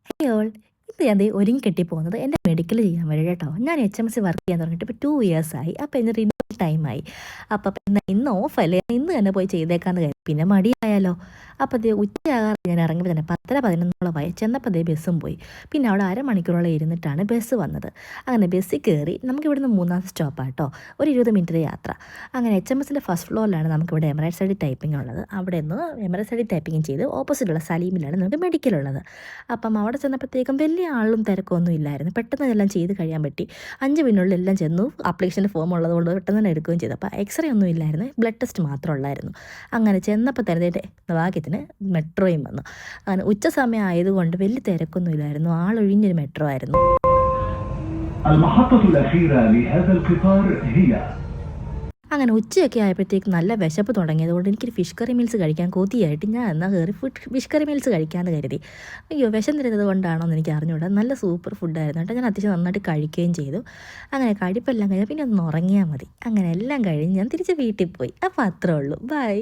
ഹേ all, ഇത് ഞാൻ ദേ ഒരുങ്ങി കെട്ടി പോകുന്നത് എൻ്റെ മെഡിക്കൽ ചെയ്യാൻ വേണ്ടി കേട്ടോ. ഞാൻ HMC വർക്ക് ചെയ്യാൻ തുടങ്ങിയിട്ട് ഇപ്പോൾ 2 ഇയേഴ്സായി. അപ്പോൾ ഇന്ന് റിന്യൂവൽ ടൈമായി. അപ്പോൾ പിന്നെ ഇന്ന് ഓഫല്ലേ, ഇന്ന് തന്നെ പോയി ചെയ്തേക്കാന്ന് കരുതി. പിന്നെ മടിയായാലോ. അപ്പോൾ ദേ ഉച്ചയാകാറ് ഞാൻ ഇറങ്ങിയപ്പോൾ തന്നെ 10:30 11:00 ചെന്നപ്പോൾ ദേ ബസ്സും പോയി. പിന്നെ അവിടെ അരമണിക്കൂറോളം ഇരുന്നിട്ടാണ് ബസ് വന്നത്. അങ്ങനെ ബസ്സിൽ കയറി നമുക്കിവിടുന്ന് 3-ാമത്തെ സ്റ്റോപ്പാണ് കേട്ടോ. ഒരു 20 മിനിറ്റിൻ്റെ യാത്ര. അങ്ങനെ HMSൻ്റെ ഫസ്റ്റ് ഫ്ലോറിലാണ് നമുക്കിവിടെ എമറേറ്റ്സ് ഐഡി ടൈപ്പിംഗ് ഉള്ളത്. അവിടെ നിന്ന് എമറേറ്റ്സ് ഐഡി ടൈപ്പിംഗ് ചെയ്ത് ഓപ്പോസിറ്റുള്ള സലീമിലാണ് നമുക്ക് മെഡിക്കലുള്ളത്. അപ്പം അവിടെ ചെന്നപ്പോഴത്തേക്കും വലിയ ആളും തിരക്കൊന്നും ഇല്ലായിരുന്നു. പെട്ടെന്ന് എല്ലാം ചെയ്ത് കഴിയാൻ പറ്റി. 5 മിനിറ്റിനുള്ളിൽ എല്ലാം ചെന്നു. ആപ്ലിക്കേഷൻ്റെ ഫോം ഉള്ളതുകൊണ്ട് പെട്ടെന്ന് തന്നെ എടുക്കുകയും ചെയ്തു. അപ്പോൾ എക്സ്റേ ഒന്നും ഇല്ലായിരുന്നു, ബ്ലഡ് ടെസ്റ്റ് മാത്രം ഉള്ളായിരുന്നു. അങ്ങനെ ചെന്നപ്പോൾ തന്നെ ഭാഗ്യത്തിന് മെട്രോയും വന്നു. അങ്ങനെ ഉച്ച സമയം ആയതുകൊണ്ട് വലിയ തിരക്കൊന്നും ഇല്ലായിരുന്നു, ആളൊഴിഞ്ഞൊരു മെട്രോ ആയിരുന്നു. അങ്ങനെ ഉച്ചയൊക്കെ ആയപ്പോഴത്തേക്ക് നല്ല വിശപ്പ് തുടങ്ങിയതുകൊണ്ട് എനിക്കൊരു ഫിഷ് കറി മീൽസ് കഴിക്കാൻ കൊതിയായിട്ട് ഞാൻ എന്നാൽ കയറി ഫിഷ് കറി മീൽസ് കഴിക്കാമെന്ന് കരുതി. അയ്യോ, വിഷം തരുന്നത് കൊണ്ടാണോ എന്ന് എനിക്ക് അറിഞ്ഞുകൂടാ. നല്ല സൂപ്പർ ഫുഡായിരുന്നു കേട്ടോ. ഞാൻ അത്യാവശ്യം നന്നായിട്ട് കഴിക്കുകയും ചെയ്തു. അങ്ങനെ കഴിപ്പെല്ലാം കഴിഞ്ഞാൽ പിന്നെ ഒന്ന് ഉറങ്ങിയാൽ മതി. അങ്ങനെ എല്ലാം കഴിഞ്ഞ് ഞാൻ തിരിച്ച് വീട്ടിൽ പോയി. അപ്പോൾ അത്രേ ഉള്ളൂ. ബൈ.